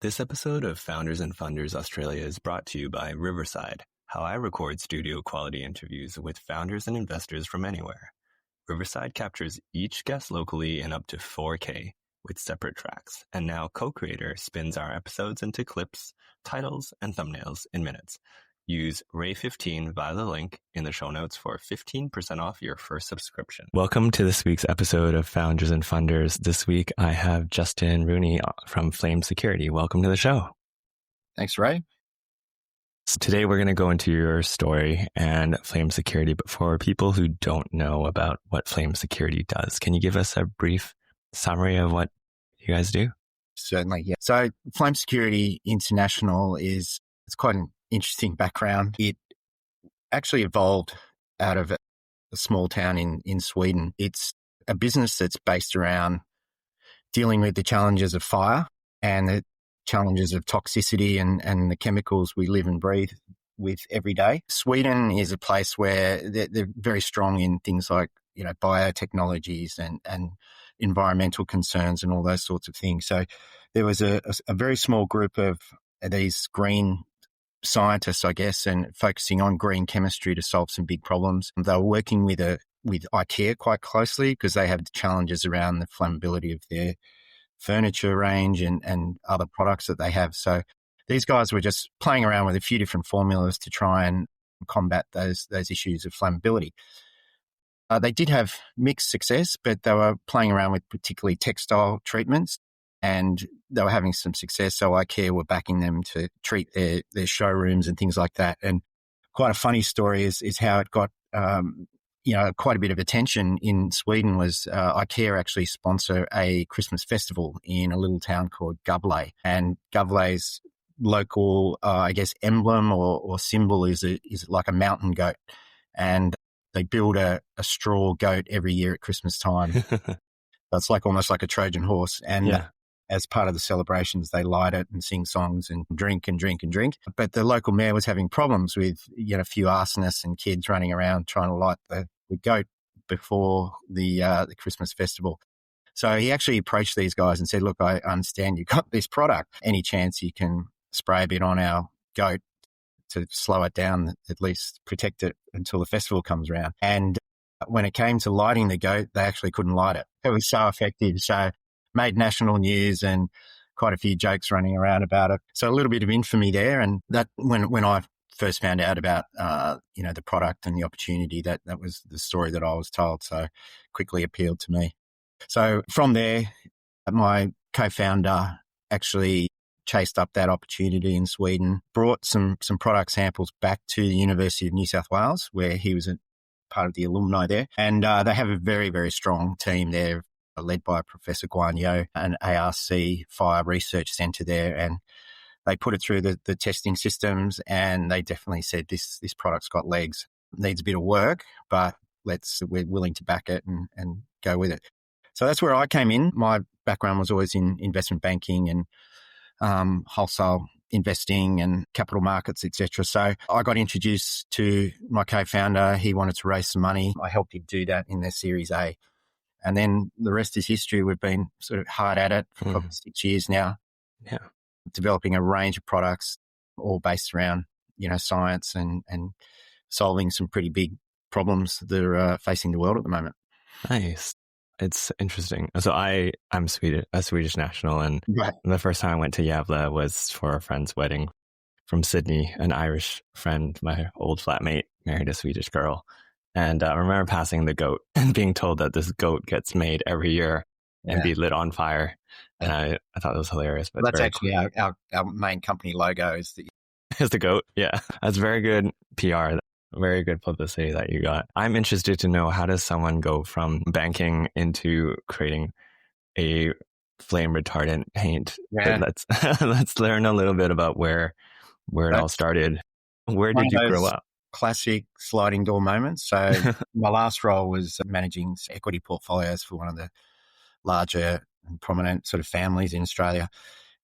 This episode of Founders and Funders Australia is brought to you by Riverside, how I record studio quality interviews with founders and investors from anywhere. Riverside captures each guest locally in up to 4K with separate tracks, and now co-creator spins our episodes into clips, titles, and thumbnails in minutes. Use Ray15 via the link in the show notes for 15% off your first subscription. Welcome to this week's episode of Founders and Funders. This week I have Justin Rooney from Flame Security. Welcome to the show. Thanks, Ray. So today we're going to go into your story and Flame Security, but for people who don't know about what Flame Security does, can you give us a brief summary of what you guys do? Certainly, yeah. So Flame Security International it's quite an interesting background. It actually evolved out of a small town in Sweden. It's a business that's based around dealing with the challenges of fire and the challenges of toxicity and the chemicals we live and breathe with every day. Sweden is a place where they're very strong in things like, biotechnologies and environmental concerns and all those sorts of things. So there was a very small group of these green scientists, I guess, and focusing on green chemistry to solve some big problems. They were working with IKEA quite closely because they have challenges around the flammability of their furniture range and other products that they have. So these guys were just playing around with a few different formulas to try and combat those issues of flammability. They did have mixed success, but they were playing around with particularly textile treatments, and they were having some success. So IKEA were backing them to treat their showrooms and things like that. And quite a funny story is how it got quite a bit of attention in Sweden was IKEA actually sponsor a Christmas festival in a little town called Gavle. And Gavle's local, emblem or symbol is like a mountain goat. And they build a straw goat every year at Christmas time. That's almost like a Trojan horse. And as part of the celebrations, they light it and sing songs and drink and drink and drink. But the local mayor was having problems with, a few arsonists and kids running around trying to light the goat before the Christmas festival. So he actually approached these guys and said, look, I understand you got this product. Any chance you can spray a bit on our goat to slow it down, at least protect it until the festival comes around? And when it came to lighting the goat, they actually couldn't light it. It was so effective. So made national news and quite a few jokes running around about it. So a little bit of infamy there. And that when I first found out about, the product and the opportunity, that was the story that I was told. So quickly appealed to me. So from there, my co-founder actually chased up that opportunity in Sweden, brought some product samples back to the University of New South Wales, where he was part of the alumni there. And they have a very, very strong team there, led by Professor Guan Yo, an ARC Fire Research Centre there. And they put it through the testing systems, and they definitely said this product's got legs. Needs a bit of work, but we're willing to back it and go with it. So that's where I came in. My background was always in investment banking and wholesale investing and capital markets, etc. So I got introduced to my co-founder. He wanted to raise some money. I helped him do that in their Series A. And then the rest is history. We've been sort of hard at it for probably 6 years now. Yeah. Developing a range of products all based around, science and solving some pretty big problems that are facing the world at the moment. Nice. It's interesting. So I'm a Swedish national, and the first time I went to Gävle was for a friend's wedding from Sydney. An Irish friend, my old flatmate, married a Swedish girl. And I remember passing the goat and being told that this goat gets made every year and be lit on fire. And I thought it was hilarious. But that's actually our main company logo is the goat. Yeah. That's very good PR. Very good publicity that you got. I'm interested to know, how does someone go from banking into creating a flame retardant paint? Yeah. Let's learn a little bit about where it all started. Where did you grow up? Classic sliding door moments. So my last role was managing equity portfolios for one of the larger and prominent sort of families in Australia.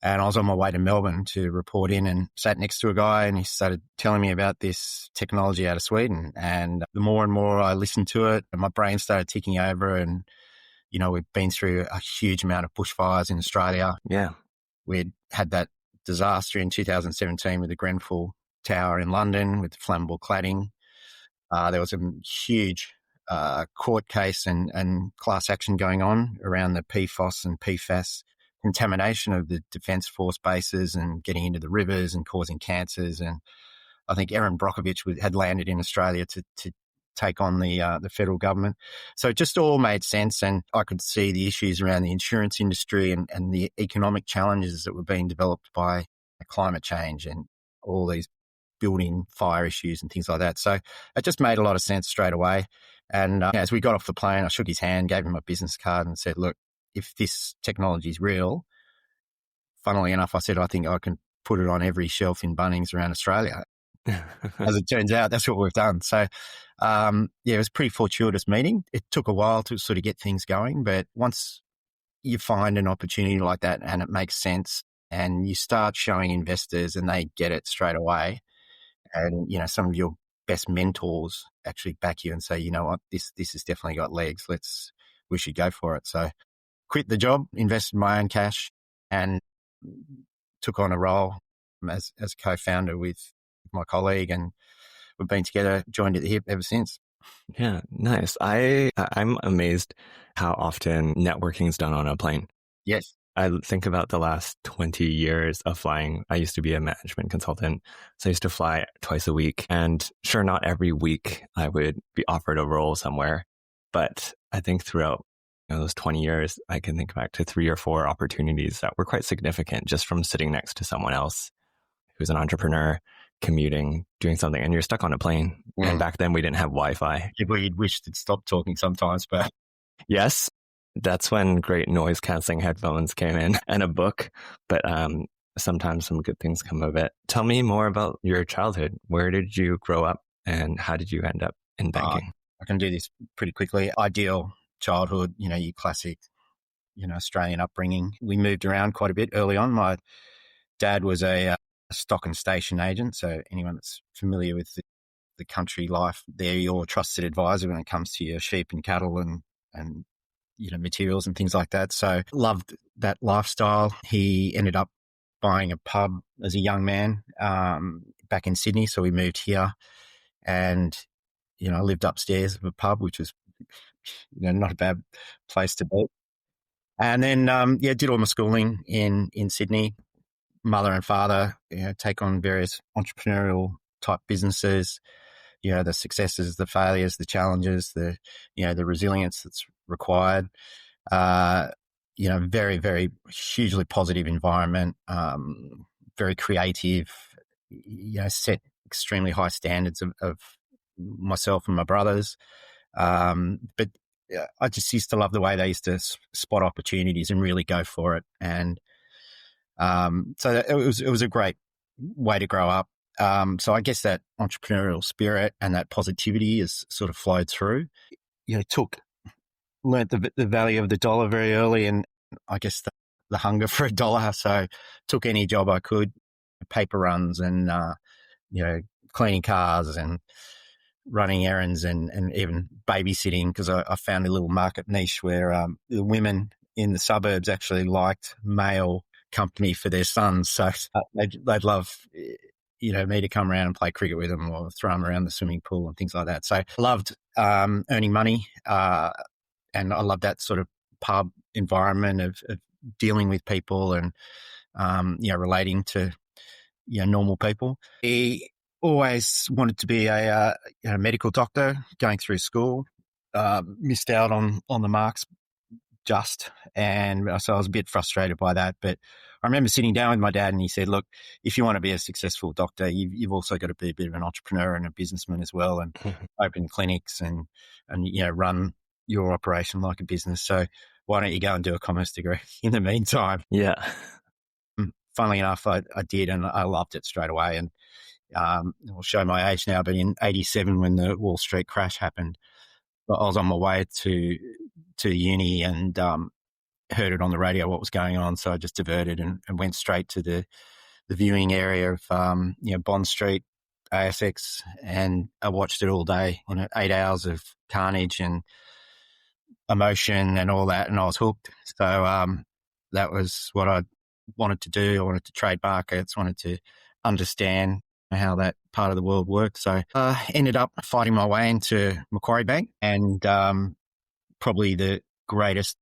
And I was on my way to Melbourne to report in and sat next to a guy, and he started telling me about this technology out of Sweden. And the more and more I listened to it, my brain started ticking over. And, we've been through a huge amount of bushfires in Australia. Yeah. We'd had that disaster in 2017 with the Grenfell Tower in London with the flammable cladding. There was a huge court case and class action going on around the PFOS and PFAS contamination of the Defence Force bases and getting into the rivers and causing cancers. And I think Erin Brockovich had landed in Australia to take on the federal government. So it just all made sense, and I could see the issues around the insurance industry and the economic challenges that were being developed by climate change and all these building fire issues and things like that. So it just made a lot of sense straight away. And as we got off the plane, I shook his hand, gave him my business card and said, look, if this technology is real, funnily enough, I said, I think I can put it on every shelf in Bunnings around Australia. As it turns out, that's what we've done. So, it was a pretty fortuitous meeting. It took a while to sort of get things going, but once you find an opportunity like that and it makes sense and you start showing investors and they get it straight away, and, some of your best mentors actually back you and say, you know what, this has definitely got legs. We should go for it. So quit the job, invested my own cash and took on a role as co-founder with my colleague, and we've been together, joined at the hip ever since. Yeah, nice. I'm amazed how often networking is done on a plane. Yes. I think about the last 20 years of flying. I used to be a management consultant, so I used to fly twice a week. And sure, not every week I would be offered a role somewhere, but I think throughout those 20 years, I can think back to 3 or 4 opportunities that were quite significant just from sitting next to someone else who's an entrepreneur, commuting, doing something, and you're stuck on a plane. Mm. And back then we didn't have Wi-Fi. We'd wish to stop talking sometimes, but yes, that's when great noise canceling headphones came in and a book. But sometimes some good things come of it. Tell me more about your childhood. Where did you grow up and how did you end up in banking? I can do this pretty quickly. Ideal childhood, your classic, Australian upbringing. We moved around quite a bit early on. My dad was a stock and station agent. So anyone that's familiar with the country life, they're your trusted advisor when it comes to your sheep and cattle and materials and things like that. So loved that lifestyle. He ended up buying a pub as a young man back in Sydney. So we moved here and, I lived upstairs of a pub, which was, not a bad place to be. And then, did all my schooling in Sydney. Mother and father, take on various entrepreneurial type businesses, the successes, the failures, the challenges, the resilience that's required. Very, very hugely positive environment, very creative, set extremely high standards of myself and my brothers. But I just used to love the way they used to spot opportunities and really go for it. And so it was a great way to grow up. So I guess that entrepreneurial spirit and that positivity has sort of flowed through. Learnt the value of the dollar very early, and I guess the hunger for a dollar. So took any job I could, paper runs and cleaning cars and running errands and even babysitting, because I found a little market niche where the women in the suburbs actually liked male company for their sons, so they'd love me to come around and play cricket with them or throw them around the swimming pool and things like that. So I loved earning money, and I loved that sort of pub environment of dealing with people and relating to normal people. He always wanted to be a medical doctor going through school. Missed out on the marks just, and so I was a bit frustrated by that. But I remember sitting down with my dad and he said, look, if you want to be a successful doctor, you've also got to be a bit of an entrepreneur and a businessman as well, and open clinics and run your operation like a business. So why don't you go and do a commerce degree in the meantime? Yeah. Funnily enough, I did, and I loved it straight away. And I'll show my age now, but in 87, when the Wall Street crash happened, I was on my way to uni and heard it on the radio what was going on. So I just diverted and went straight to the viewing area of Bond Street, ASX, and I watched it all day. 8 hours of carnage and emotion and all that, and I was hooked. So that was what I wanted to do. I wanted to trade markets, wanted to understand how that part of the world works. So ended up fighting my way into Macquarie Bank, and probably the greatest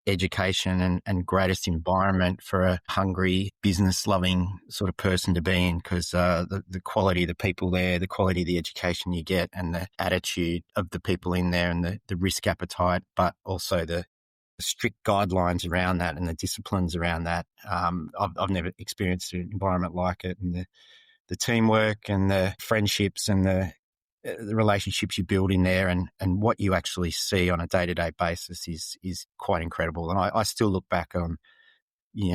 education and greatest environment for a hungry, business-loving sort of person to be in, because the quality of the people there, the quality of the education you get, and the attitude of the people in there, and the risk appetite, but also the strict guidelines around that and the disciplines around that. I've never experienced an environment like it, and the teamwork and the friendships and the relationships you build in there, and what you actually see on a day-to-day basis is quite incredible. And I still look back on,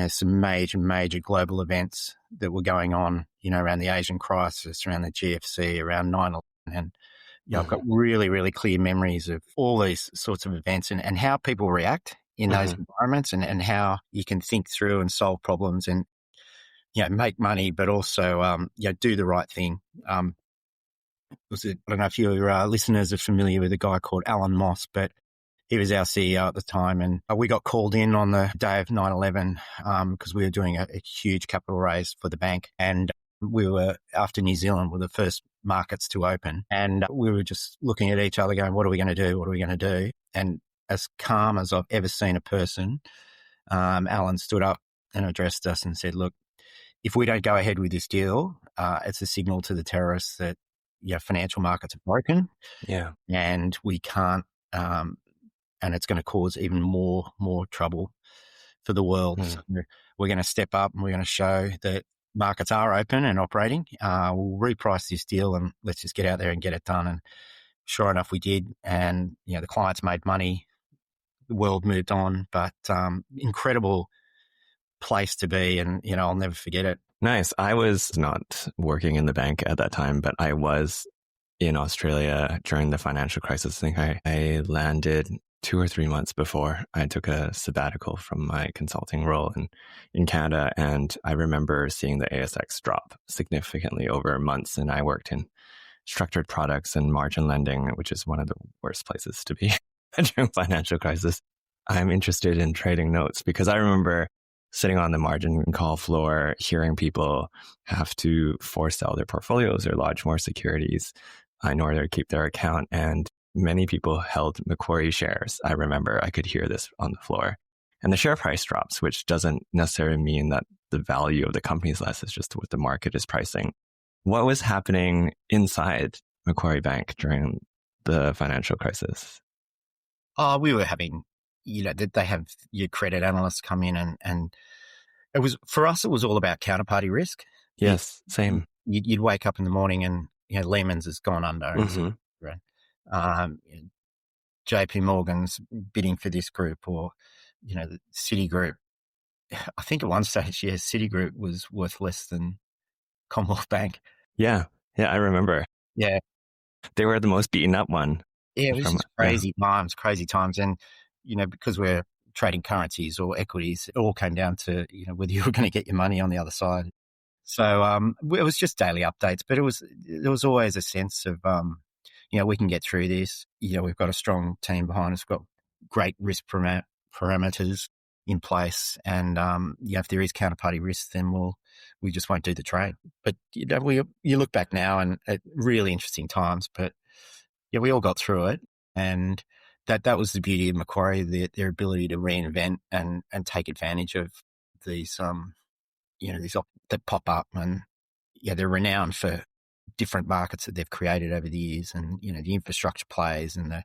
some major global events that were going on, around the Asian crisis, around the GFC, around 9/11. And I've got really, really clear memories of all these sorts of events and how people react in those environments, and how you can think through and solve problems and, make money, but also, do the right thing. I don't know if your listeners are familiar with a guy called Alan Moss, but he was our CEO at the time. And we got called in on the day of 9/11 because we were doing a huge capital raise for the bank. And we were, after New Zealand, were the first markets to open. And we were just looking at each other going, what are we going to do? What are we going to do? And as calm as I've ever seen a person, Alan stood up and addressed us and said, look, if we don't go ahead with this deal, it's a signal to the terrorists that financial markets are broken. Yeah. And we can't, and it's going to cause even more trouble for the world. So we're going to step up and we're going to show that markets are open and operating. We'll reprice this deal and let's just get out there and get it done. And sure enough, we did. And, the clients made money. The world moved on, but incredible place to be. And, I'll never forget it. Nice. I was not working in the bank at that time, but I was in Australia during the financial crisis. I think I landed 2 or 3 months before I took a sabbatical from my consulting role in Canada. And I remember seeing the ASX drop significantly over months. And I worked in structured products and margin lending, which is one of the worst places to be during financial crisis. I'm interested in trading notes because I remember sitting on the margin call floor, hearing people have to force sell their portfolios or lodge more securities in order to keep their account. And many people held Macquarie shares. I remember I could hear this on the floor. And the share price drops, which doesn't necessarily mean that the value of the company is less. It's just what the market is pricing. What was happening inside Macquarie Bank during the financial crisis? We were having, they have your credit analysts come in and it was, for us, it was all about counterparty risk. Yes, same. You'd wake up in the morning and, Lehman's has gone under. JP Morgan's bidding for this group, or, the Citigroup. I think at one stage, Citigroup was worth less than Commonwealth Bank. Yeah, I remember. Yeah. They were the most beaten up one. Yeah, it was just crazy times. And, because we're trading currencies or equities, it all came down to, whether you were going to get your money on the other side. So it was just daily updates, but there was always a sense of, we can get through this. We've got a strong team behind us. We've got great risk parameters in place. And, if there is counterparty risk, then we just won't do the trade. But, you look back now and at really interesting times, but we all got through it. And that was the beauty of Macquarie, their ability to reinvent and take advantage of these, these that pop up. And they're renowned for different markets that they've created over the years, and the infrastructure plays and the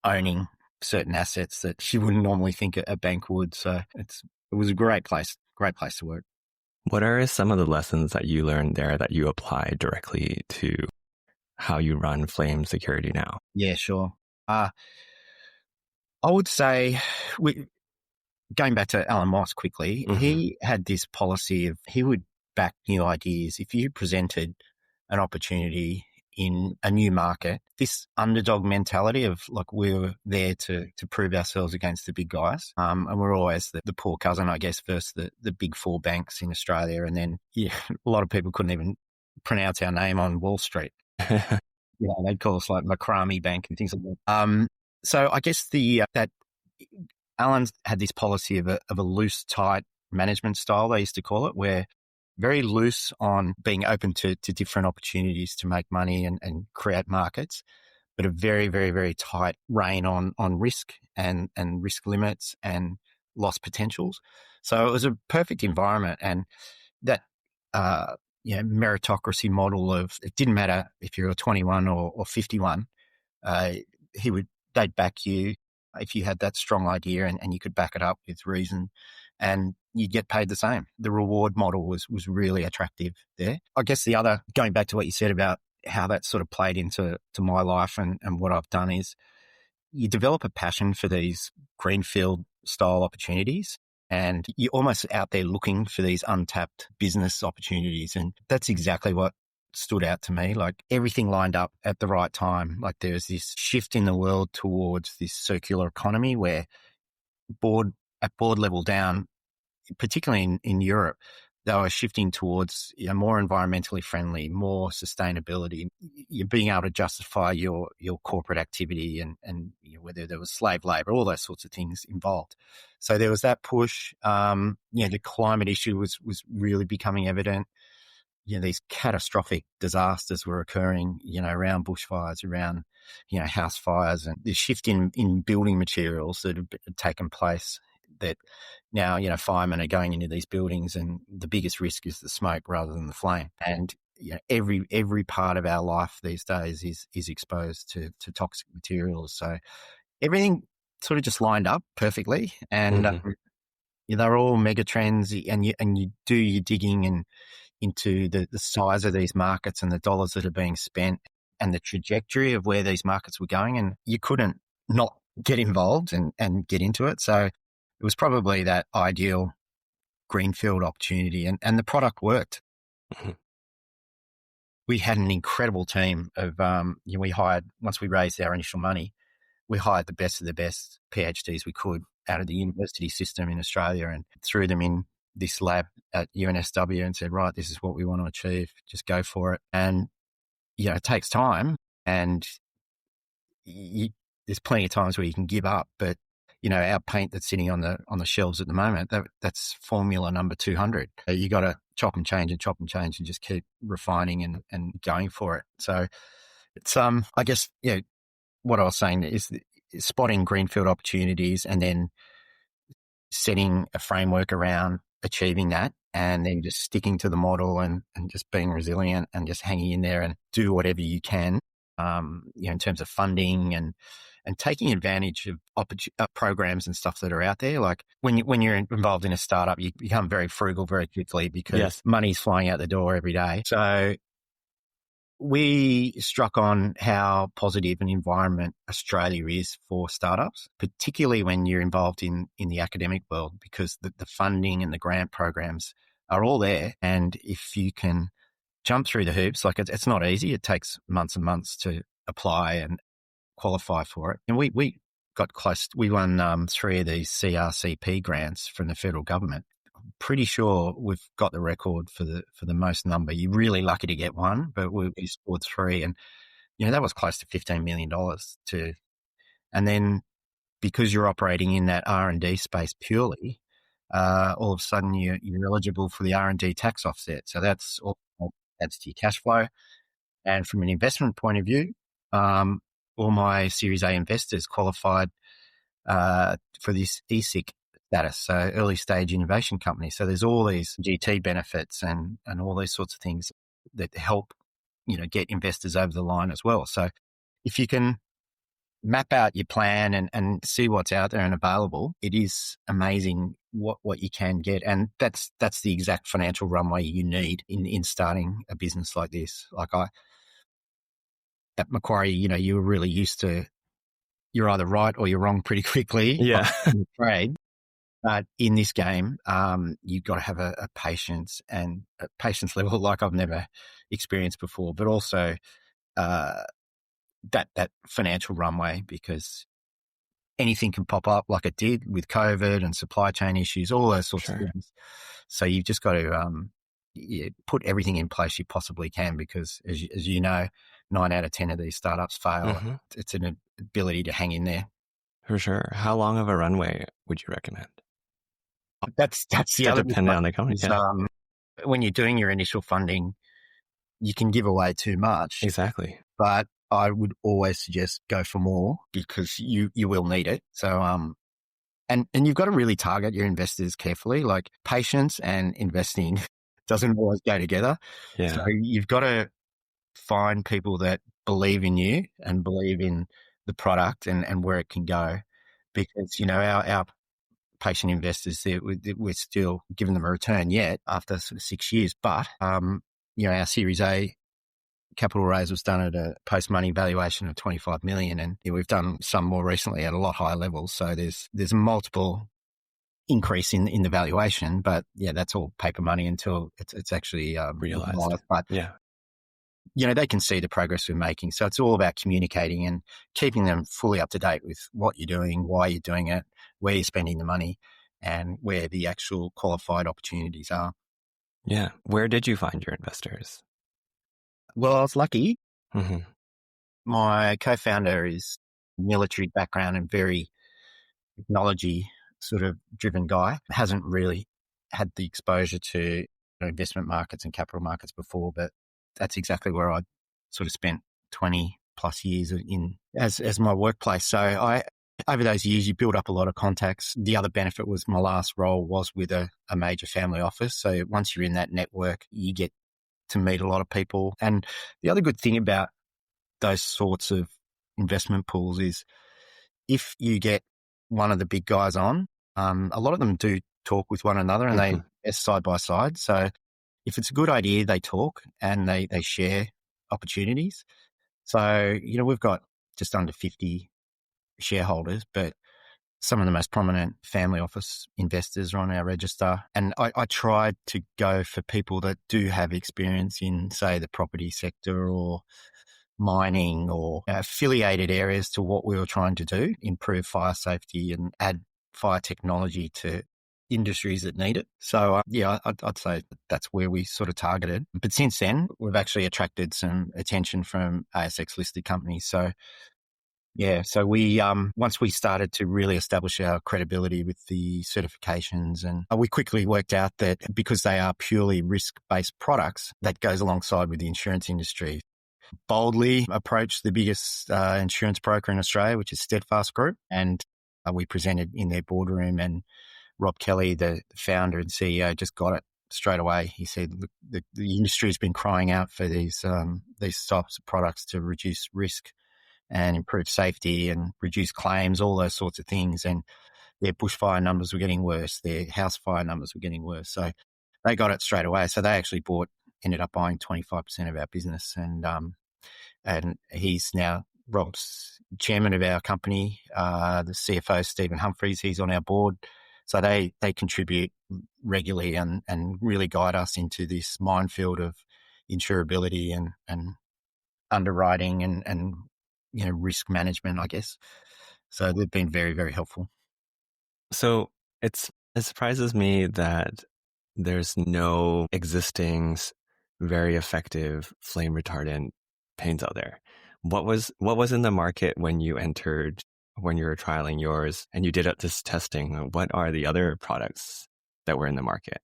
owning certain assets that you wouldn't normally think a bank would. So it was a great place to work. What are some of the lessons that you learned there that you apply directly to how you run Flame Security now? Yeah, sure. I would say, going back to Alan Moss quickly, he had this policy of he would back new ideas. If you presented an opportunity in a new market, this underdog mentality of like we were there to prove ourselves against the big guys. And we're always the poor cousin, I guess, versus the big four banks in Australia. And then a lot of people couldn't even pronounce our name on Wall Street. They'd call us like Macrami Bank and things like that. So I guess that Alan had this policy of a loose, tight management style, they used to call it, where very loose on being open to different opportunities to make money and create markets, but a very, very, very tight rein on risk and risk limits and loss potentials. So it was a perfect environment. And that, meritocracy model of it didn't matter if you're 21 or 51, they'd back you if you had that strong idea and you could back it up with reason, and you'd get paid the same. The reward model was really attractive there. I guess going back to what you said about how that sort of played into my life and what I've done is you develop a passion for these greenfield style opportunities, and you're almost out there looking for these untapped business opportunities. And that's exactly what stood out to me. Like everything lined up at the right time. Like there's this shift in the world towards this circular economy where at board level down, particularly in Europe, they were shifting towards more environmentally friendly, more sustainability. You're being able to justify your corporate activity and whether there was slave labor, all those sorts of things involved. So there was that push. The climate issue was really becoming evident. These catastrophic disasters were occurring, around bushfires, around, house fires, and the shift in building materials that had taken place that now, firemen are going into these buildings and the biggest risk is the smoke rather than the flame. And every part of our life these days is exposed to toxic materials. So everything sort of just lined up perfectly. And they're all mega trends, and you do your digging and into the size of these markets and the dollars that are being spent and the trajectory of where these markets were going. And you couldn't not get involved and get into it. So it was probably that ideal greenfield opportunity, and the product worked. We had an incredible team of, we hired, once we raised our initial money, we hired the best of the best PhDs we could out of the university system in Australia and threw them in this lab at UNSW and said, right, this is what we want to achieve. Just go for it. And, it takes time, and there's plenty of times where you can give up, but our paint that's sitting on the shelves at the moment, that's formula number 200. You got to chop and change and just keep refining and going for it. So it's, I guess, what I was saying is spotting greenfield opportunities and then setting a framework around achieving that, and then just sticking to the model and just being resilient and just hanging in there and do whatever you can, in terms of funding and taking advantage of programs and stuff that are out there. Like when you're involved in a startup, you become very frugal very quickly because money's flying out the door every day. So we struck on how positive an environment Australia is for startups, particularly when you're involved in the academic world, because the funding and the grant programs are all there. And if you can jump through the hoops, like it's not easy. It takes months and months to apply and qualify for it. And we got close. We won 3 of these CRCP grants from the federal government. Pretty sure we've got the record for the most number. You're really lucky to get one, but we scored 3, and that was close to $15 million to. And then because you're operating in that R&D space purely, all of a sudden you're eligible for the R&D tax offset. So that's all adds to your cash flow. And from an investment point of view, all my Series A investors qualified for this ESIC status, so early stage innovation company. So there's all these GT benefits and all these sorts of things that help, get investors over the line as well. So if you can map out your plan and see what's out there and available, it is amazing what you can get. And that's the exact financial runway you need in starting a business like this. Like at Macquarie, you were really used to, you're either right or you're wrong pretty quickly. Yeah. Trade. But in this game, you've got to have a patience and a patience level like I've never experienced before, but also that financial runway, because anything can pop up like it did with COVID and supply chain issues, all those sorts of things. So you've just got to put everything in place you possibly can, because as you know, 9 out of 10 of these startups fail. Mm-hmm. It's an ability to hang in there. For sure. How long of a runway would you recommend? That's the So other big dependent one on the company. is, Yeah, when you're doing your initial funding, you can give away too much, exactly. but I would always suggest go for more because you will need it. So, and you've got to really target your investors carefully. Like patience and investing doesn't always go together. So Yeah. you've got to find people that believe in you and believe in the product and where it can go. Because, our patient investors, we're still giving them a return yet after sort of 6 years. But, our Series A capital raise was done at a post-money valuation of 25 million. And we've done some more recently at a lot higher levels. So there's multiple increase in the valuation, but yeah, that's all paper money until it's actually Realized. realized. But Yeah. they can see the progress we're making. So it's all about communicating and keeping them fully up to date with what you're doing, why you're doing it, where you're spending the money, and where the actual qualified opportunities are. Yeah. Where did you find your investors? Well, I was lucky. Hmm. My co-founder is military background and very technology sort of driven guy. Hasn't really had the exposure to investment markets and capital markets before, but that's exactly where I sort of spent 20 plus years in as my workplace. So over those years, you build up a lot of contacts. The other benefit was my last role was with a major family office. So once you're in that network, you get to meet a lot of people. And the other good thing about those sorts of investment pools is if you get one of the big guys on, a lot of them do talk with one another and they invest side by side. So if it's a good idea, they talk and they share opportunities. So, we've got just under 50 shareholders, but some of the most prominent family office investors are on our register. And I tried to go for people that do have experience in, say, the property sector or mining or affiliated areas to what we were trying to do, improve fire safety and add fire technology to industries that need it. So, I'd say that's where we sort of targeted. But since then, we've actually attracted some attention from ASX listed companies. So, yeah, so we once we started to really establish our credibility with the certifications, and we quickly worked out that because they are purely risk-based products, that goes alongside with the insurance industry. Boldly approached the biggest insurance broker in Australia, which is Steadfast Group, and we presented in their boardroom, and Rob Kelly, the founder and CEO, just got it straight away. He said, "Look, the industry has been crying out for these types of products to reduce risk and improve safety and reduce claims, all those sorts of things." And their bushfire numbers were getting worse. Their house fire numbers were getting worse. So they got it straight away. So they actually ended up buying 25% of our business. And he's now Rob's chairman of our company. The CFO, Stephen Humphreys, he's on our board. So they contribute regularly and really guide us into this minefield of insurability and underwriting and risk management, I guess. So they've been very, very helpful. So it surprises me that there's no existing very effective flame retardant paints out there. What was in the market when you entered, when you were trialing yours and you did this testing? What are the other products that were in the market?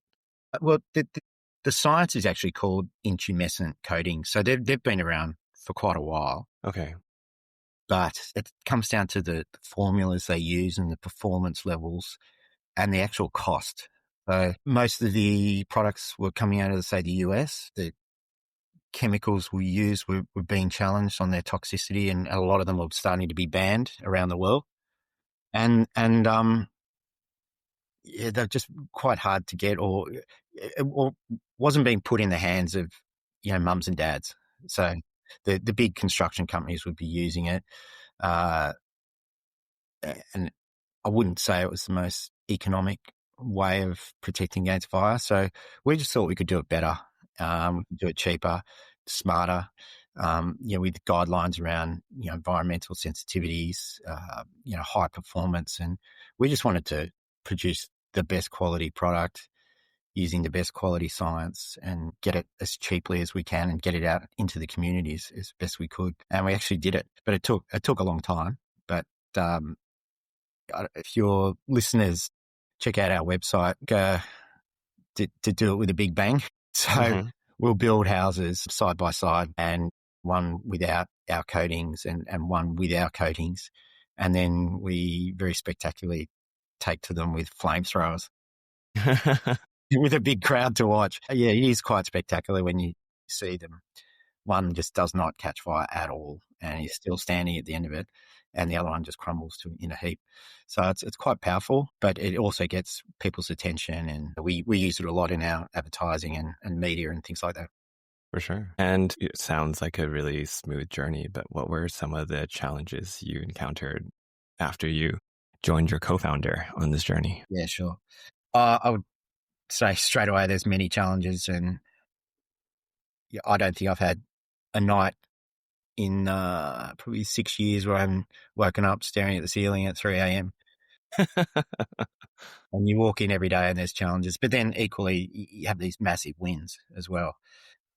Well, the science is actually called intumescent coating. So they've been around for quite a while. Okay. But it comes down to the formulas they use and the performance levels and the actual cost. So most of the products were coming out of, say, the US. The chemicals we use were being challenged on their toxicity, and a lot of them were starting to be banned around the world. And yeah, they're just quite hard to get, or wasn't being put in the hands of mums and dads. So the big construction companies would be using it, and I wouldn't say it was the most economic way of protecting against fire. So we just thought we could do it better, do it cheaper, smarter, with guidelines around, environmental sensitivities, high performance. And we just wanted to produce the best quality product using the best quality science and get it as cheaply as we can and get it out into the communities as best we could. And we actually did it, but it took a long time. But if your listeners check out our website to do it with a big bang. So we'll build houses side by side, and one without our coatings and one with our coatings. And then we very spectacularly take to them with flamethrowers with a big crowd to watch. Yeah, it is quite spectacular when you see them. One just does not catch fire at all and is still standing at the end of it, and the other one just crumbles in a heap. So it's quite powerful, but it also gets people's attention, and we use it a lot in our advertising and media and things like that. For sure. And it sounds like a really smooth journey, but what were some of the challenges you encountered after you joined your co-founder on this journey? Yeah, sure. I would say straight away there's many challenges, and I don't think I've had a night in probably 6 years where I'm woken up staring at the ceiling at 3 a.m. And you walk in every day and there's challenges, but then equally you have these massive wins as well.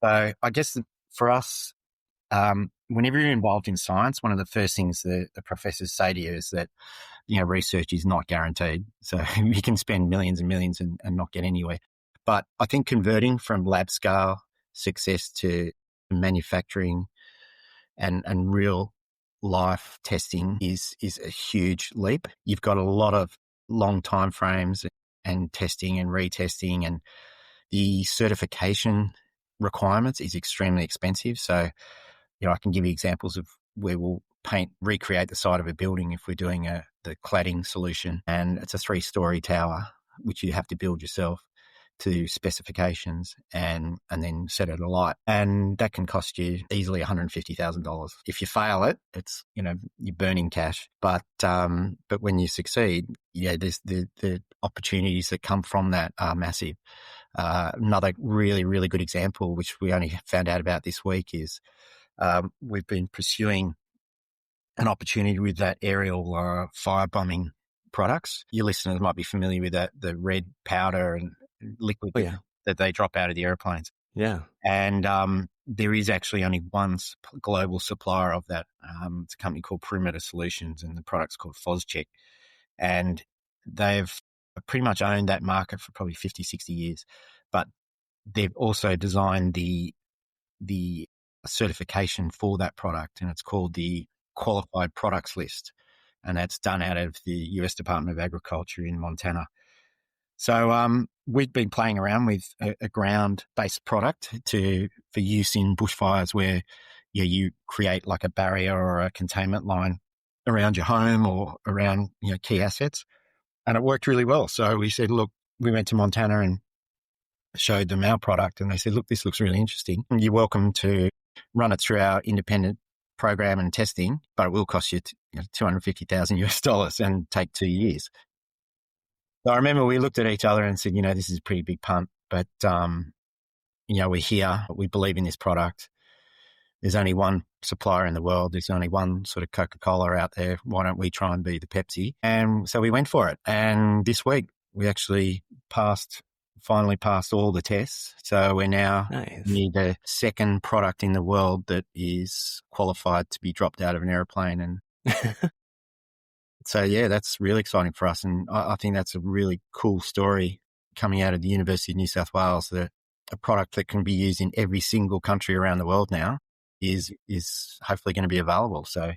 So I guess for us, whenever you're involved in science, one of the first things the professors say to you is that, research is not guaranteed. So you can spend millions and millions and not get anywhere. But I think converting from lab scale success to manufacturing and real life testing is a huge leap. You've got a lot of long time frames and testing and retesting, and the certification requirements is extremely expensive. So, I can give you examples of where we'll recreate the side of a building if we're doing the cladding solution, and it's a 3-story tower which you have to build yourself to specifications and then set it alight. And that can cost you easily $150,000. If you fail it, it's, you're burning cash. But when you succeed, there's the opportunities that come from that are massive. Another really, really good example, which we only found out about this week, is we've been pursuing an opportunity with that aerial firebombing products. Your listeners might be familiar with that, the red powder and liquid that they drop out of the airplanes. Yeah. And there is actually only one global supplier of that. It's a company called Perimeter Solutions, and the product's called FosCheck. And they've pretty much owned that market for probably 50, 60 years. But they've also designed the certification for that product, and it's called the Qualified Products List. And that's done out of the US Department of Agriculture in Montana. So we've been playing around with a ground-based product for use in bushfires where you create like a barrier or a containment line around your home or around key assets, and it worked really well. So we said, look, we went to Montana and showed them our product, and they said, look, this looks really interesting. You're welcome to run it through our independent program and testing, but it will cost you $250,000 and take 2 years. So I remember we looked at each other and said, this is a pretty big punt, but, we're here. We believe in this product. There's only one supplier in the world. There's only one sort of Coca-Cola out there. Why don't we try and be the Pepsi? And so we went for it. And this week we actually finally passed all the tests. So we're now near the second product in the world that is qualified to be dropped out of an airplane. And so, that's really exciting for us. And I think that's a really cool story coming out of the University of New South Wales, that a product that can be used in every single country around the world now is hopefully going to be available. So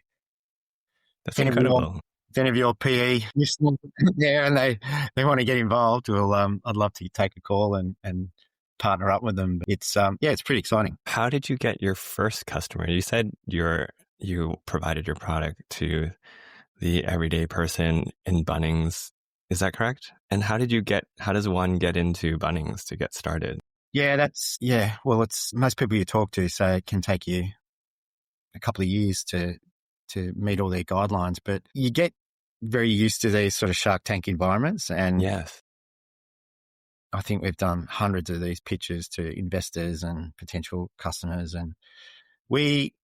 that's incredible. If any of your PE listening there and they want to get involved, I'd love to take a call and partner up with them. It's it's pretty exciting. How did you get your first customer? You said you provided your product to the everyday person in Bunnings. Is that correct? And how does one get into Bunnings to get started? Well, it's most people you talk to say it can take you a couple of years to meet all their guidelines, but you get very used to these sort of Shark Tank environments. And yes, I think we've done hundreds of these pitches to investors and potential customers. And we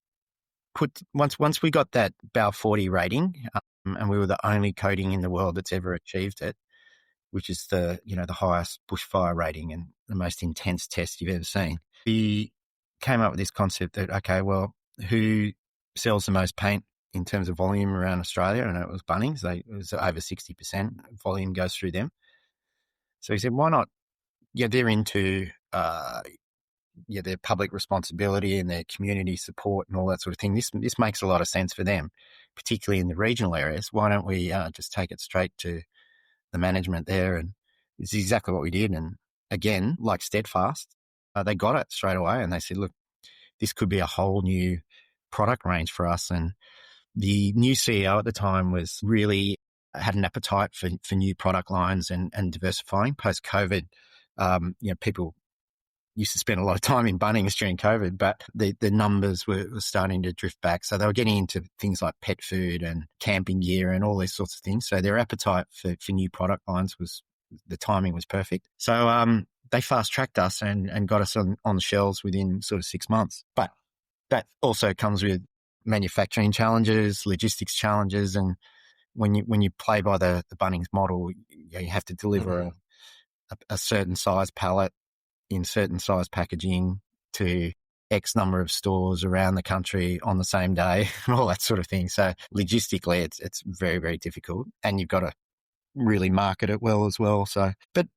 once we got that BAL 40 rating, and we were the only coating in the world that's ever achieved it, which is the highest bushfire rating and the most intense test you've ever seen. We came up with this concept that, okay, well, who sells the most paint in terms of volume around Australia? And it was Bunnings. It was over 60% volume goes through them. So he said, why not? Yeah, they're into their public responsibility and their community support and all that sort of thing. This makes a lot of sense for them, particularly in the regional areas. Why don't we just take it straight to the management there? And it's exactly what we did. And again, like Steadfast, they got it straight away and they said, look, this could be a whole new product range for us. And the new CEO at the time was really had an appetite for new product lines and diversifying post COVID. People used to spend a lot of time in Bunnings during COVID, but the numbers were starting to drift back. So they were getting into things like pet food and camping gear and all these sorts of things. So their appetite for new product lines the timing was perfect. So they fast tracked us and got us on the shelves within sort of 6 months. But that also comes with manufacturing challenges, logistics challenges, and when you play by the Bunnings model, you have to deliver a certain size pallet in certain size packaging to X number of stores around the country on the same day and all that sort of thing. So logistically, it's very, very difficult, and you've got to really market it well as well. So, but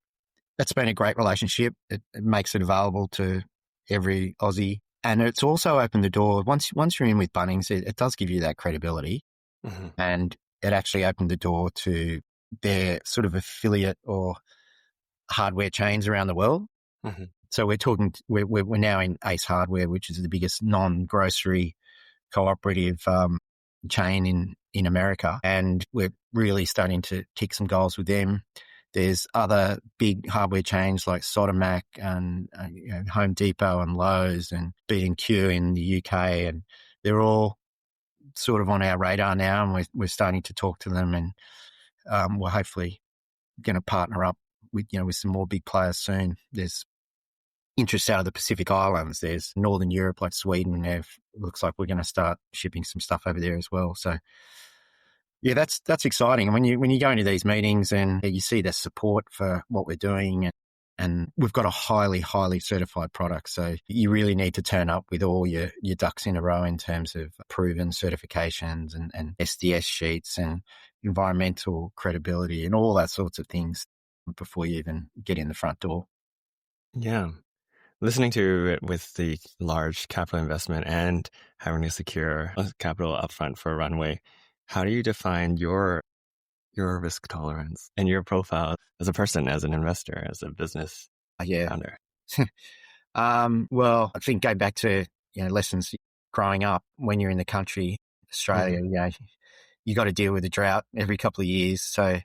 that's been a great relationship. It makes it available to every Aussie. And it's also opened the door. Once you're in with Bunnings, it does give you that credibility. And it actually opened the door to their sort of affiliate or hardware chains around the world. So we're now in Ace Hardware, which is the biggest non-grocery cooperative chain in America. And we're really starting to kick some goals with them. There's other big hardware chains like Sodimac and Home Depot and Lowe's and B&Q in the UK, and they're all sort of on our radar now, and we're starting to talk to them, and we're hopefully going to partner up with some more big players soon. There's interest out of the Pacific Islands. There's Northern Europe like Sweden. It looks like we're going to start shipping some stuff over there as well. So yeah, that's exciting. And when you go into these meetings and you see the support for what we're doing, and we've got a highly, highly certified product. So you really need to turn up with all your ducks in a row in terms of proven certifications and SDS sheets and environmental credibility and all that sorts of things before you even get in the front door. Yeah. Listening to it with the large capital investment and having to secure capital upfront for a runway, how do you define your risk tolerance and your profile as a person, as an investor, as a business founder? Well, I think go back to lessons growing up when you're in the country, Australia. You got to deal with the drought every couple of years. So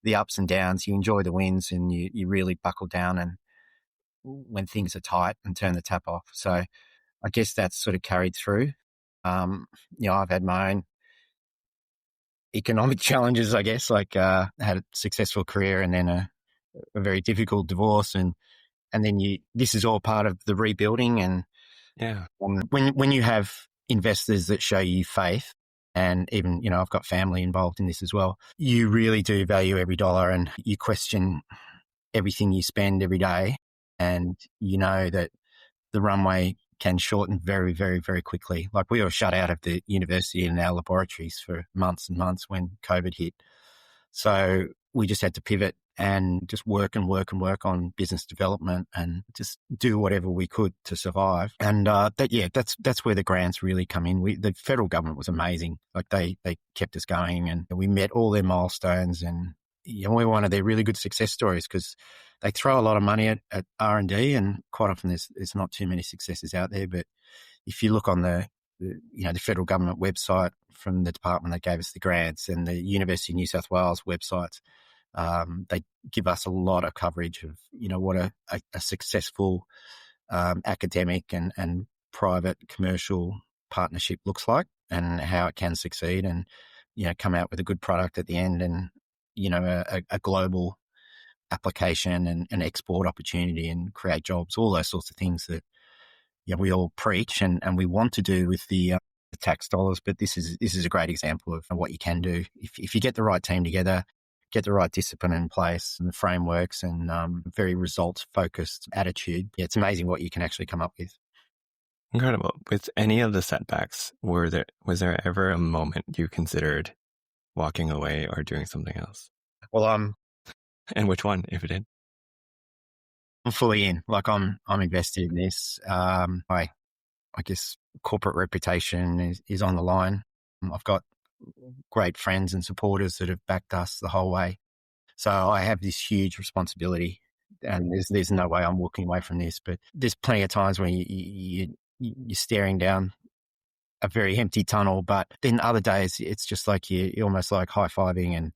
the ups and downs, you enjoy the wins, and you really buckle down and when things are tight and turn the tap off. So I guess that's sort of carried through. I've had my own economic challenges, I guess, like had a successful career and then a very difficult divorce, and then this is all part of the rebuilding. And when you have investors that show you faith, and even I've got family involved in this as well, you really do value every dollar, and you question everything you spend every day, and you know that the runway can shorten very, very, very quickly. Like we were shut out of the university and our laboratories for months and months when COVID hit. So we just had to pivot and just work on business development and just do whatever we could to survive. And that's where the grants really come in. The federal government was amazing. Like they kept us going, and we met all their milestones, and we're one of their really good success stories because they throw a lot of money at R&D, and quite often there's not too many successes out there. But if you look on the federal government website from the department that gave us the grants and the University of New South Wales websites, they give us a lot of coverage of what a successful academic and private commercial partnership looks like, and how it can succeed and come out with a good product at the end, and a global application and an export opportunity and create jobs, all those sorts of things that we all preach and we want to do with the tax dollars. But this is a great example of what you can do if you get the right team together, get the right discipline in place and the frameworks, and very results focused attitude. It's amazing what you can actually come up with. Incredible. With any of the setbacks, was there ever a moment you considered walking away or doing something else? Well, and which one, if it did? I'm fully in. Like I'm invested in this. I guess corporate reputation is on the line. I've got great friends and supporters that have backed us the whole way. So I have this huge responsibility, and there's no way I'm walking away from this. But there's plenty of times when you're staring down a very empty tunnel, but then other days it's just like you're almost like high fiving and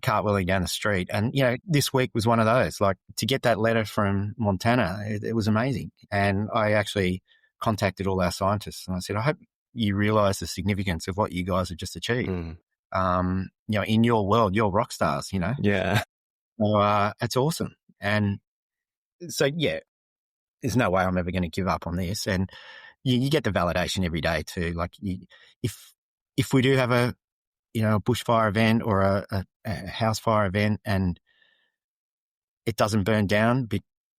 cartwheeling down the street. And, this week was one of those. Like, to get that letter from Montana, it was amazing. And I actually contacted all our scientists and I said, I hope you realize the significance of what you guys have just achieved. In your world, you're rock stars, Yeah. So it's awesome. And so, yeah, there's no way I'm ever going to give up on this. And you get the validation every day too. Like, if we do have a bushfire event or a house fire event and it doesn't burn down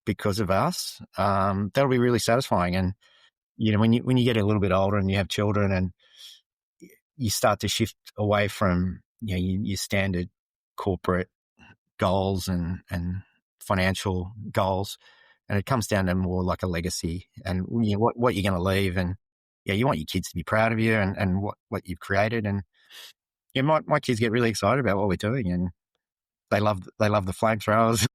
because of us, that'll be really satisfying. And, when you get a little bit older and you have children and you start to shift away from, your standard corporate goals and financial goals, and it comes down to more like a legacy and what you're going to leave. And you want your kids to be proud of you and what you've created. And my kids get really excited about what we're doing, and they love the flamethrowers.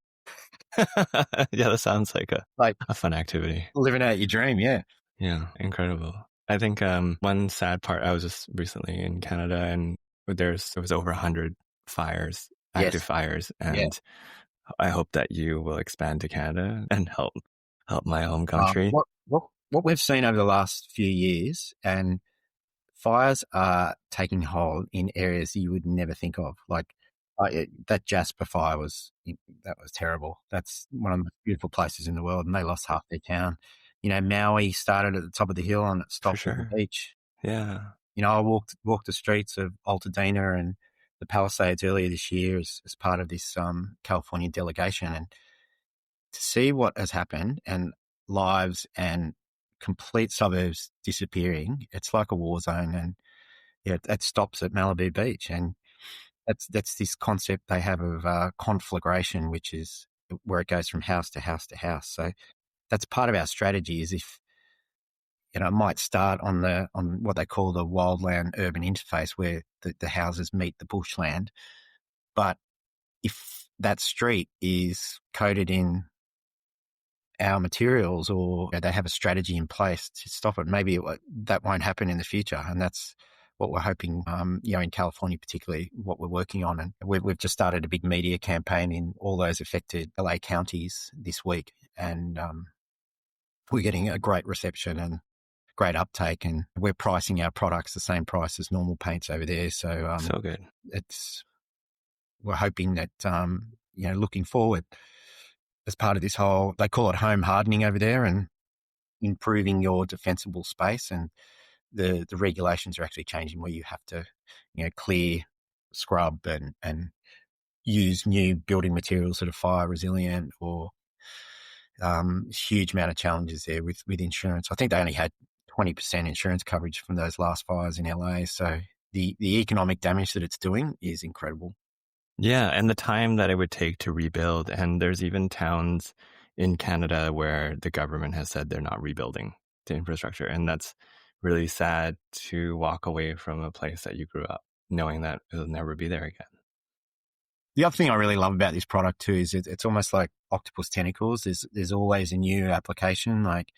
Yeah, that sounds like Like a fun activity. living out your dream. Yeah. Yeah, incredible. I think one sad part, I was just recently in Canada and there was over 100 fires, active fires, and I hope that you will expand to Canada and help my home country. What we've seen over the last few years, and fires are taking hold in areas you would never think of. Like that Jasper fire was terrible. That's one of the most beautiful places in the world, and they lost half their town. Maui started at the top of the hill and it stopped at the beach. Yeah. I walked the streets of Altadena and the Palisades earlier this year as part of this California delegation, and to see what has happened and lives and complete suburbs disappearing, it's like a war zone. And it stops at Malibu Beach, and that's this concept they have of conflagration, which is where it goes from house to house to house. So that's part of our strategy. Is if it might start on what they call the wildland urban interface, where the houses meet the bushland, but if that street is coated in our materials, or they have a strategy in place to stop it, maybe that won't happen in the future. And that's what we're hoping, in California, particularly what we're working on. And we've just started a big media campaign in all those affected LA counties this week. And we're getting a great reception and great uptake, and we're pricing our products the same price as normal paints over there. So, so good. We're hoping that, looking forward, as part of this whole, they call it home hardening over there, and improving your defensible space, and the regulations are actually changing where you have to, clear, scrub and use new building materials that are fire resilient, or huge amount of challenges there with insurance. I think they only had 20% insurance coverage from those last fires in LA. So the economic damage that it's doing is incredible. Yeah, and the time that it would take to rebuild. And there's even towns in Canada where the government has said they're not rebuilding the infrastructure. And that's really sad to walk away from a place that you grew up knowing that it'll never be there again. The other thing I really love about this product too is it's almost like octopus tentacles. There's always a new application. Like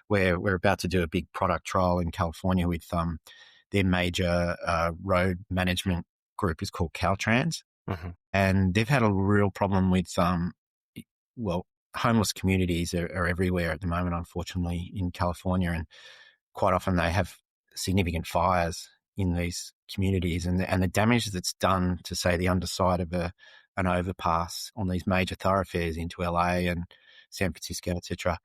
we're about to do a big product trial in California with their major road management group is called Caltrans. Mm-hmm. And they've had a real problem with, homeless communities are everywhere at the moment, unfortunately, in California. And quite often they have significant fires in these communities, and the damage that's done to, say, the underside of an overpass on these major thoroughfares into LA and San Francisco, etc.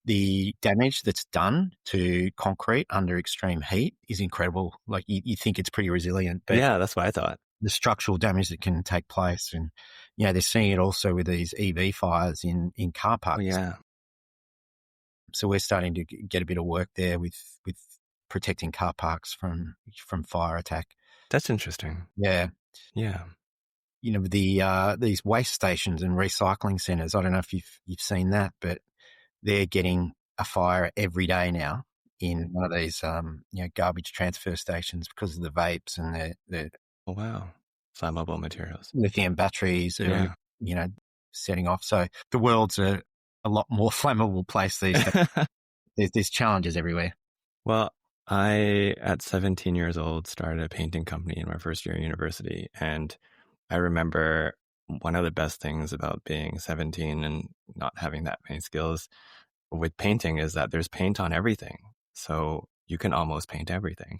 The damage that's done to concrete under extreme heat is incredible. Like you think it's pretty resilient, but yeah, that's what I thought. The structural damage that can take place, and they're seeing it also with these EV fires in car parks. Yeah. So we're starting to get a bit of work there with protecting car parks from fire attack. That's interesting. Yeah. Yeah. these waste stations and recycling centres. I don't know if you've seen that, but they're getting a fire every day now in one of these garbage transfer stations because of the vapes and the Oh, wow. Flammable materials. lithium batteries are Yeah. setting off. So the world's a lot more flammable place these days. There's challenges everywhere. Well, I, at 17 years old, started a painting company in my first year of university. And I remember one of the best things about being 17 and not having that many skills with painting is that there's paint on everything. So you can almost paint everything.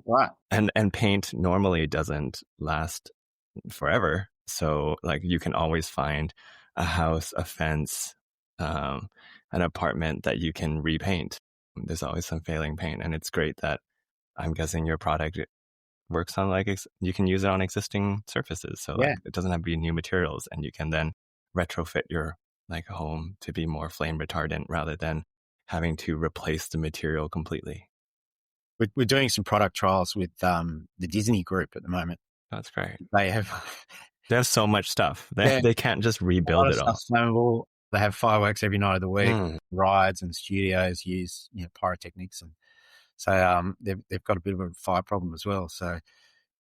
Right. And paint normally doesn't last forever. So like you can always find a house, a fence, an apartment that you can repaint. There's always some failing paint. And it's great that I'm guessing your product works on you can use it on existing surfaces. So like it doesn't have to be new materials, and you can then retrofit your like home to be more flame retardant rather than having to replace the material completely. We're doing some product trials with the Disney group at the moment. That's great. They have so much stuff. They can't just rebuild it all. Flammable. They have fireworks every night of the week. Rides and studios use pyrotechnics, and so they've got a bit of a fire problem as well. So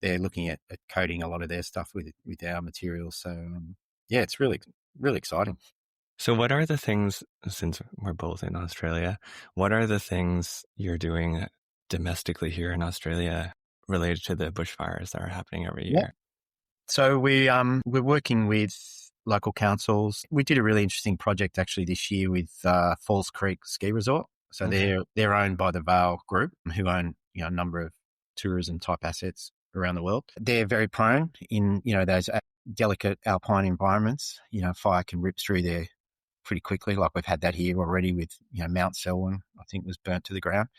they're looking at coating a lot of their stuff with our materials. So it's really exciting. So what are the things, since we're both in Australia, what are the things you're doing domestically here in Australia related to the bushfires that are happening every year? So we're working with local councils. We did a really interesting project actually this year with Falls Creek Ski Resort. So they're owned by the Vale Group, who own a number of tourism type assets around the world. They're very prone in those delicate alpine environments. Fire can rip through there pretty quickly. Like we've had that here already with Mount Selwyn, I think, was burnt to the ground.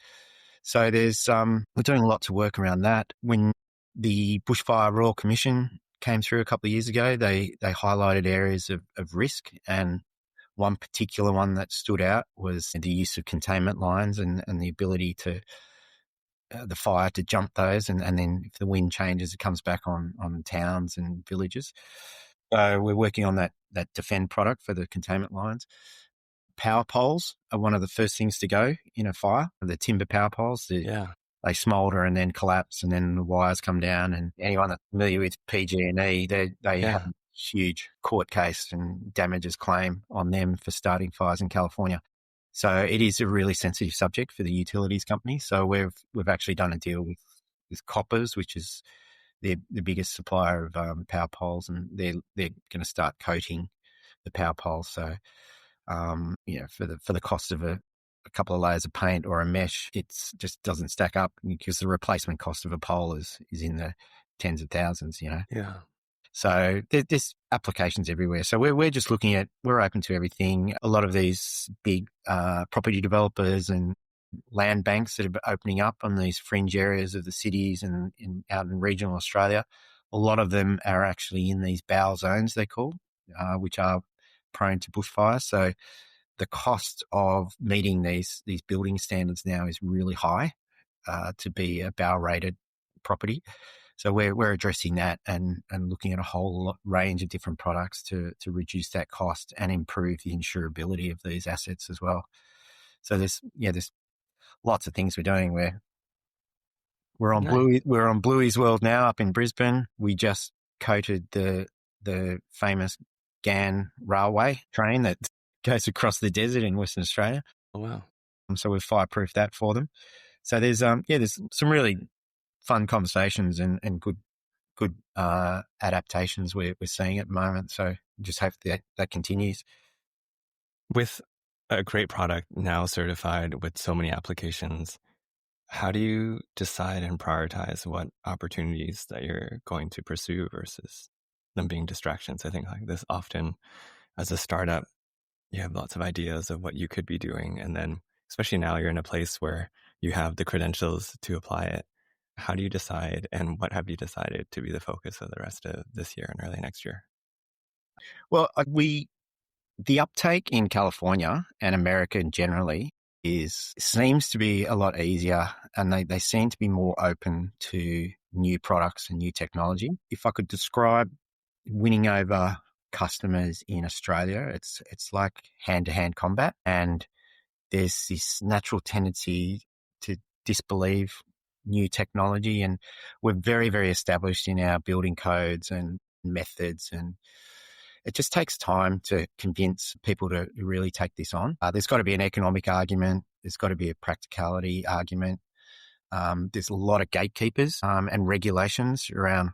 So there's we're doing a lot to work around that. When the Bushfire Royal Commission came through a couple of years ago, they highlighted areas of risk, and one particular one that stood out was the use of containment lines and the ability to the fire to jump those, and then if the wind changes, it comes back on towns and villages. So we're working on that Defend product for the containment lines. Power poles are one of the first things to go in a fire. The timber power poles, they smoulder and then collapse, and then the wires come down. And anyone that's familiar with PG&E, they have a huge court case and damages claim on them for starting fires in California. So it is a really sensitive subject for the utilities company. So we've actually done a deal with Coppers, which is the biggest supplier of power poles, and they're going to start coating the power poles. So for the cost of a couple of layers of paint or a mesh, it just doesn't stack up, because the replacement cost of a pole is in the tens of thousands. Yeah. So there's applications everywhere. So we're just looking at, we're open to everything. A lot of these big property developers and land banks that are opening up on these fringe areas of the cities and out in regional Australia, a lot of them are actually in these bow zones, they're called, which are prone to bushfire. So the cost of meeting these building standards now is really high to be a bow rated property. So we're addressing that and looking at a whole range of different products to reduce that cost and improve the insurability of these assets as well. So there's lots of things we're doing. We're on Bluey's World now up in Brisbane. We just coated the famous Ghan railway train that goes across the desert in Western Australia. Oh wow! So we've fireproofed that for them. So there's some really fun conversations and good adaptations we're seeing at the moment. So just hope that continues. With a great product now certified with so many applications, how do you decide and prioritize what opportunities that you're going to pursue versus them being distractions? I think like this often, as a startup, you have lots of ideas of what you could be doing. And then, especially now, you're in a place where you have the credentials to apply it. How do you decide, and what have you decided to be the focus of the rest of this year and early next year? Well, the uptake in California and America generally seems to be a lot easier, and they seem to be more open to new products and new technology. If I could describe winning over customers in Australia, it's like hand-to-hand combat, and there's this natural tendency to disbelieve new technology, and we're very, very established in our building codes and methods, and it just takes time to convince people to really take this on. There's got to be an economic argument. There's got to be a practicality argument. There's a lot of gatekeepers and regulations around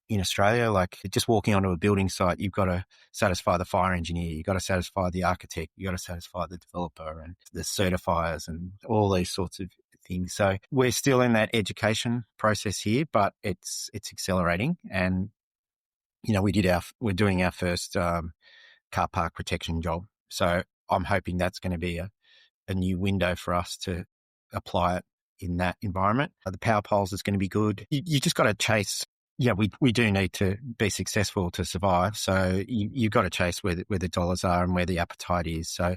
in Australia. Like just walking onto a building site, you've got to satisfy the fire engineer, you've got to satisfy the architect, you've got to satisfy the developer and the certifiers and all these sorts of things. So we're still in that education process here, but it's accelerating. And we're doing our first car park protection job. So I'm hoping that's going to be a new window for us to apply it in that environment. The power poles is going to be good. You just got to chase. Yeah, we do need to be successful to survive. So you've got to chase where the dollars are and where the appetite is. So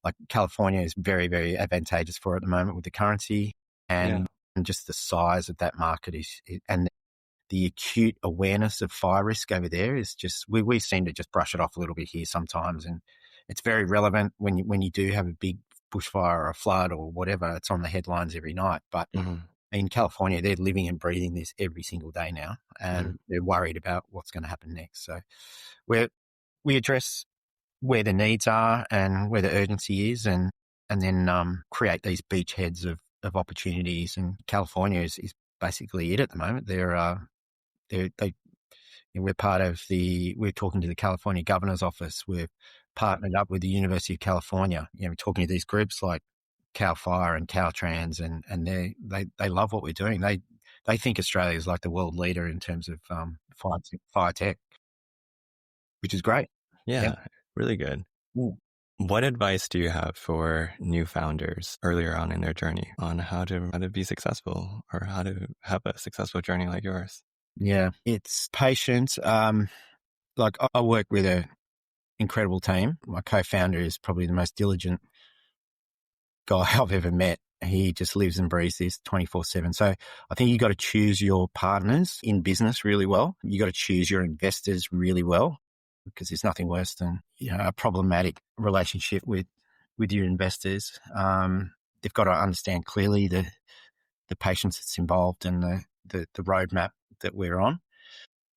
like California is very, very advantageous for it at the moment with the currency and just the size of that market and the acute awareness of fire risk over there is just, we seem to just brush it off a little bit here sometimes. And it's very relevant when you do have a big bushfire or a flood or whatever. It's on the headlines every night. But in California, they're living and breathing this every single day now, and they're worried about what's going to happen next. So we address where the needs are and where the urgency is, and then create these beachheads of opportunities. And California is basically it at the moment. We're part of we're talking to the California Governor's Office. We're partnered up with the University of California. We're talking to these groups like Cal Fire and Caltrans, and they love what we're doing. They think Australia is like the world leader in terms of fire tech, which is great. Yeah. Really good. What advice do you have for new founders earlier on in their journey on how to be successful or how to have a successful journey like yours? Yeah, it's patience. Like I work with an incredible team. My co-founder is probably the most diligent guy I've ever met. He just lives and breathes this 24/7. So I think you got to choose your partners in business really well. You got to choose your investors really well, because there's nothing worse than a problematic relationship with your investors. They've got to understand clearly the patience that's involved and the roadmap that we're on.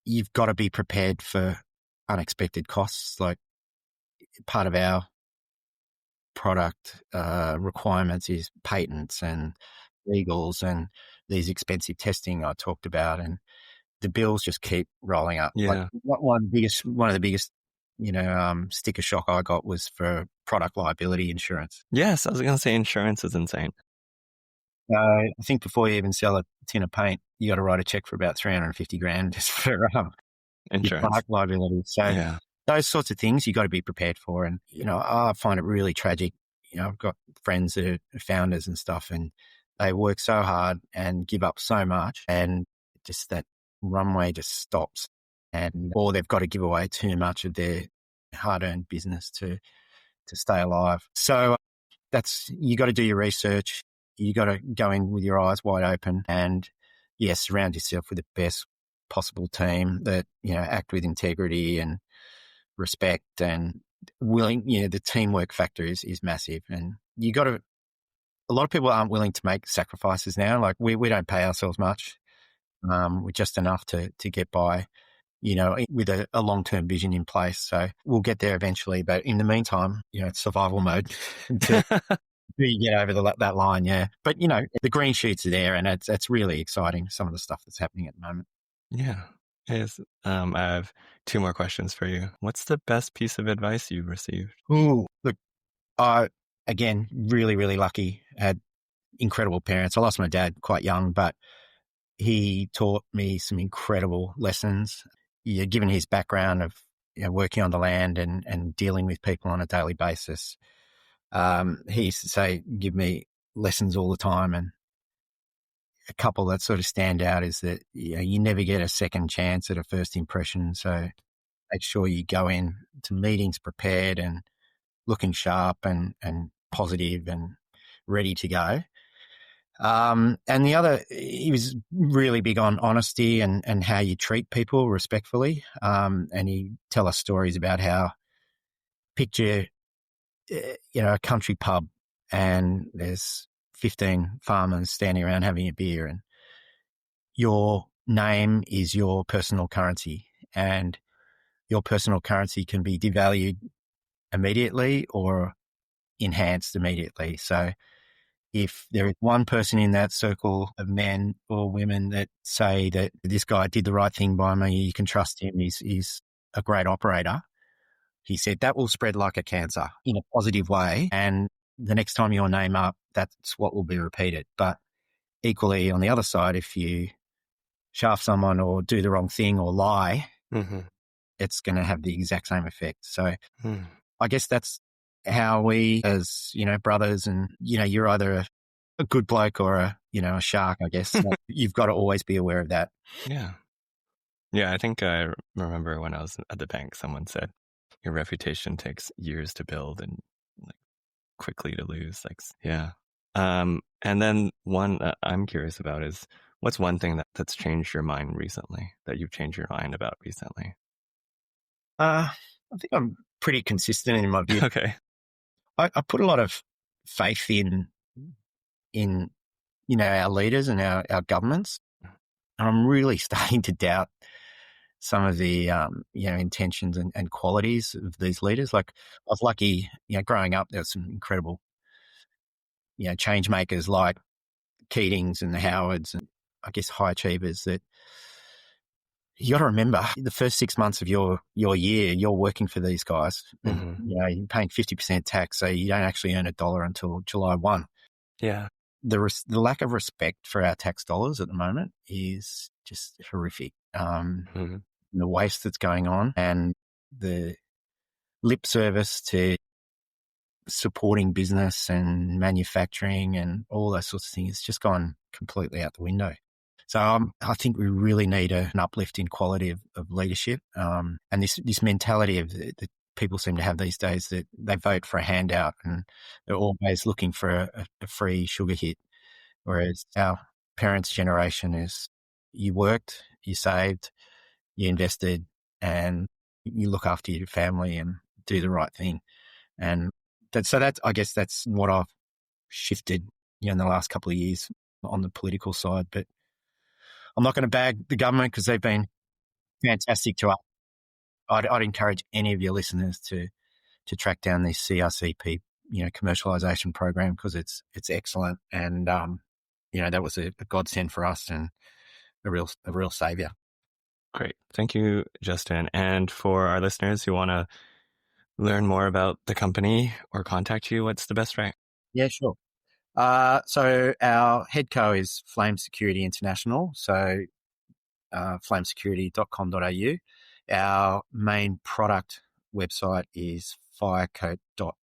You've got to be prepared for unexpected costs. Like part of our product requirements is patents and legals and these expensive testing I talked about, and the bills just keep rolling up. Yeah. Like one of the biggest sticker shock I got was for product liability insurance. Yes, I was going to say insurance is insane. I think before you even sell a tin of paint, you got to write a check for about $350,000 just for insurance, your product liability. So those sorts of things you got to be prepared for. And I find it really tragic. I've got friends that are founders and stuff, and they work so hard and give up so much, and just that runway just stops, or they've got to give away too much of their hard-earned business to stay alive. So you got to do your research. You got to go in with your eyes wide open, and surround yourself with the best possible team that act with integrity and respect and willing. The teamwork factor is massive, and you got to. A lot of people aren't willing to make sacrifices now. Like we don't pay ourselves much. We're just enough to get by, with a long-term vision in place. So we'll get there eventually. But in the meantime, it's survival mode to get over that line. Yeah. But, the green shoots are there, and it's really exciting, some of the stuff that's happening at the moment. Yeah. Yes. I have two more questions for you. What's the best piece of advice you've received? Ooh, look, again, really, really lucky. Had incredible parents. I lost my dad quite young, but he taught me some incredible lessons. Given his background of working on the land and dealing with people on a daily basis, he used to say, give me lessons all the time. And a couple that sort of stand out is that you never get a second chance at a first impression. So make sure you go in to meetings prepared and looking sharp and positive and ready to go. And the other, he was really big on honesty and how you treat people respectfully. And he'd tell us stories about how picture, a country pub and there's 15 farmers standing around having a beer and your name is your personal currency and your personal currency can be devalued immediately or enhanced immediately. So if there is one person in that circle of men or women that say that this guy did the right thing by me, you can trust him, he's a great operator, he said that will spread like a cancer in a positive way. And the next time your name up, that's what will be repeated. But equally on the other side, if you shaft someone or do the wrong thing or lie, it's going to have the exact same effect. So I guess that's how we as, brothers and, you're either a good bloke or a shark, I guess. So you've got to always be aware of that. Yeah. Yeah, I think I remember when I was at the bank, someone said, your reputation takes years to build and like quickly to lose. Like, yeah. And then one I'm curious about is what's one thing that's changed your mind recently, that you've changed your mind about recently? I think I'm pretty consistent in my view. Okay. I put a lot of faith in our leaders and our governments. And I'm really starting to doubt some of the, intentions and qualities of these leaders. Like I was lucky, growing up, there were some incredible, change makers like Keatings and the Howards and I guess high achievers that you got to remember the first 6 months of your year, you're working for these guys and, you're paying 50% tax. So you don't actually earn $1 until July 1. Yeah. The lack of respect for our tax dollars at the moment is just horrific. The waste that's going on and the lip service to supporting business and manufacturing and all those sorts of things, it's just gone completely out the window. So I think we really need an uplift in quality of leadership. And this mentality of that people seem to have these days that they vote for a handout and they're always looking for a free sugar hit. Whereas our parents' generation is you worked, you saved, you invested, and you look after your family and do the right thing. And I guess that's what I've shifted, in the last couple of years on the political side. But I'm not going to bag the government because they've been fantastic to us. I'd encourage any of your listeners to track down this CRCP, commercialization program because it's excellent. And, that was a godsend for us and a real savior. Great. Thank you, Justin. And for our listeners who want to learn more about the company or contact you, what's the best way? Yeah, sure. So our head co is Flame Security International. So flamesecurity.com.au. Our main product website is firecoat.au.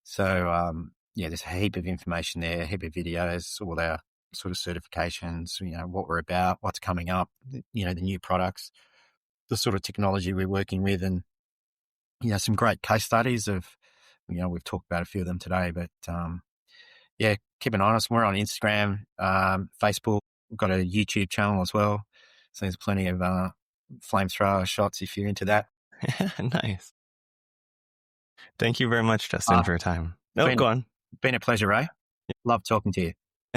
So, there's a heap of information there, a heap of videos, all our sort of certifications, what we're about, what's coming up, the new products, the sort of technology we're working with and, some great case studies of, we've talked about a few of them today, but, keep an eye on us. We're on Instagram, Facebook. We've got a YouTube channel as well. So there's plenty of flamethrower shots if you're into that. Nice. Thank you very much, Justin, for your time. Go on. Been a pleasure, Ray. Love talking to you.